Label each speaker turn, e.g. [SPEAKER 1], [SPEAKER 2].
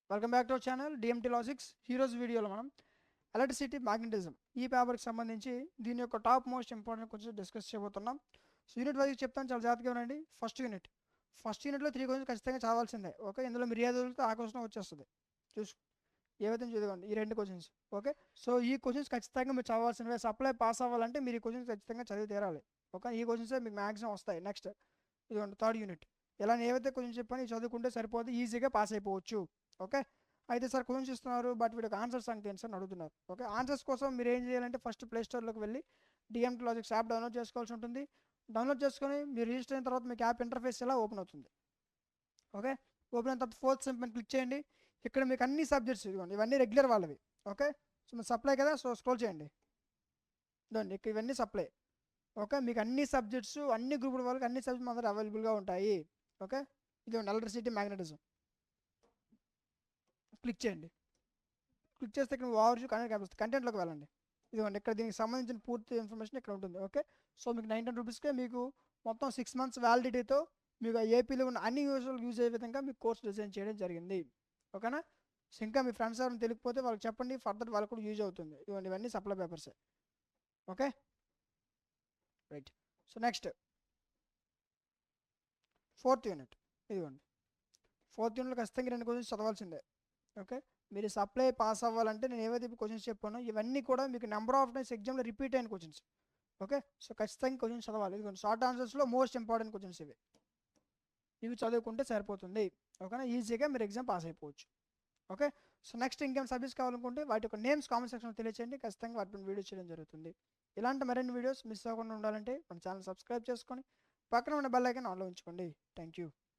[SPEAKER 1] Welcome back to our channel DMT logics. ఈరోజు వీడియోలో మనం ఎలక్ట్రిసిటీ మ్యాగ్నెటిజం ఈ పేపర్కి సంబంధించి దీని యొక్క టాప్ మోస్ట్ ఇంపార్టెంట్ కొంచెం డిస్కస్ చేయబోతున్నాం. సో యూనిట్ వైజ్ చెప్తాను, చాలా జాగ్రత్తగా ఉండండి. ఫస్ట్ యూనిట్లో 3 క్వశ్చన్స్ ఖచ్చితంగా చదవాల్సిందే. ఓకే, ఇందులో మీరు ఏది వదిలితే ఆ క్వశ్చన్ వచ్చేస్తుంది. చూసు ఏవైతే చదవండి ఈ 2 క్వశ్చన్స్. ఓకే, సో ఈ క్వశ్చన్స్ ఖచ్చితంగా మీరు చదవాల్సినవే. సప్లై పాస్ అవ్వాలంటే మీరు ఈ క్వశ్చన్స్ ఖచ్చితంగా చదివి తీరాలి. ఓకే, ఈ క్వశ్చన్సే మీకు మ్యాక్సిమం వస్తాయి. నెక్స్ట్ ఇదిగోండి థర్డ్ యూనిట్. ఇలా ఏవైతే క్వశ్చన్స్ చెప్పాను చదువుకుంటే సరిపోదు, ఈజీగా పాస్ అయిపోవచ్చు. ఓకే, అయితే సార్ క్వశ్చన్స్ ఇస్తున్నారు బట్ వీడికి ఆన్సర్స్ అంటే ఏంటి సార్ అని అడుగుతున్నారు. ఓకే, ఆన్సర్స్ కోసం మీరు ఏం చేయాలంటే ఫస్ట్ ప్లేస్టోర్లోకి వెళ్ళి డిఎంటీ లాజిక్స్ యాప్ డౌన్లోడ్ చేసుకోవాల్సి ఉంటుంది. డౌన్లోడ్ చేసుకొని మీరు రిజిస్టర్ అయిన తర్వాత మీకు యాప్ ఇంటర్ఫేస్ ఇలా ఓపెన్ అవుతుంది. ఓకే, ఓపెన్ అయిన తర్వాత ఫోర్త్ సింపుల్ క్లిక్ చేయండి. ఇక్కడ మీకు అన్ని సబ్జెక్ట్స్ ఇవ్వండి, ఇవన్నీ రెగ్యులర్ వాళ్ళవి. ఓకే, సో మీరు సప్లై కదా, సో స్క్రోల్ చేయండి. ఇవ్వండి ఇక్కడ ఇవన్నీ సప్లై. ఓకే, మీకు అన్ని సబ్జెక్ట్స్ అన్ని గ్రూపుల వాళ్ళకి అన్ని సబ్జెక్ట్స్ మాత్రం అవైలబుల్గా ఉంటాయి. ఓకే, ఇదిగోండి ఎలక్ట్రిసిటీ మ్యాగ్నెటిజం క్లిక్ చేయండి. క్లిక్ చేస్తే ఇక్కడ ఓవర్వ్యూ కనిపిస్తుంది. కంటెంట్లోకి వెళ్ళండి. ఇదిగోండి ఇక్కడ దీనికి సంబంధించిన పూర్తి ఇన్ఫర్మేషన్ ఇక్కడ ఉంటుంది. ఓకే, సో మీకు 19 రూపీస్కే మీకు మొత్తం 6 months వ్యాలిడిటీతో మీకు ఏపీలో ఉన్న అన్ని యూజర్లు యూజ్ అయ్యే విధంగా మీకు కోర్స్ డిజైన్ చేయడం జరిగింది. ఓకేనా, సో ఇంకా మీ ఫ్రెండ్స్ ఎవరైనా తెలియకపోతే వాళ్ళకి చెప్పండి, ఫర్దర్ వాళ్ళకి కూడా యూజ్ అవుతుంది. ఇదిగోండి ఇవన్నీ సప్లై పేపర్సే. Okay right, so next fourth unit. ఇదిగోండి ఫోర్త్ యూనిట్లో ఖచ్చితంగా 2 క్వశ్చన్స్ చదవాల్సిందే. ఓకే, మీరు సప్లై పాస్ అవ్వాలంటే నేను ఏవైతే క్వశ్చన్స్ చెప్పానో ఇవన్నీ కూడా మీకు నెంబర్ ఆఫ్ టైమ్స్ ఎగ్జామ్లో రిపీట్ అయిన క్వశ్చన్స్. ఓకే, సో ఖచ్చితంగా క్వశ్చన్స్ చదవాలి. ఇదిగోండి షార్ట్ ఆన్సర్స్లో మోస్ట్ ఇంపార్టెంట్ క్వశ్చన్స్ ఇవి చదువుకుంటే సరిపోతుంది. ఓకేనా, ఈజీగా మీరు ఎగ్జామ్ పాస్ అయిపోవచ్చు. ఓకే, సో నెక్స్ట్ ఇంకేం సబ్జెక్ట్స్ కావాలనుకుంటే వాటి యొక్క నేమ్స్ కామెంట్ సెక్షన్లో తెలియచేయండి. ఖచ్చితంగా వాటి వీడియో చేయడం జరుగుతుంది. ఇలాంటి మరిన్ని వీడియోస్ మిస్ అవ్వకుండా ఉండాలంటే మన ఛానల్ సబ్స్క్రైబ్ చేసుకొని పక్కన ఉన్న బెల్ ఐకాన్ ఆన్లో ఉంచుకోండి. Thank you.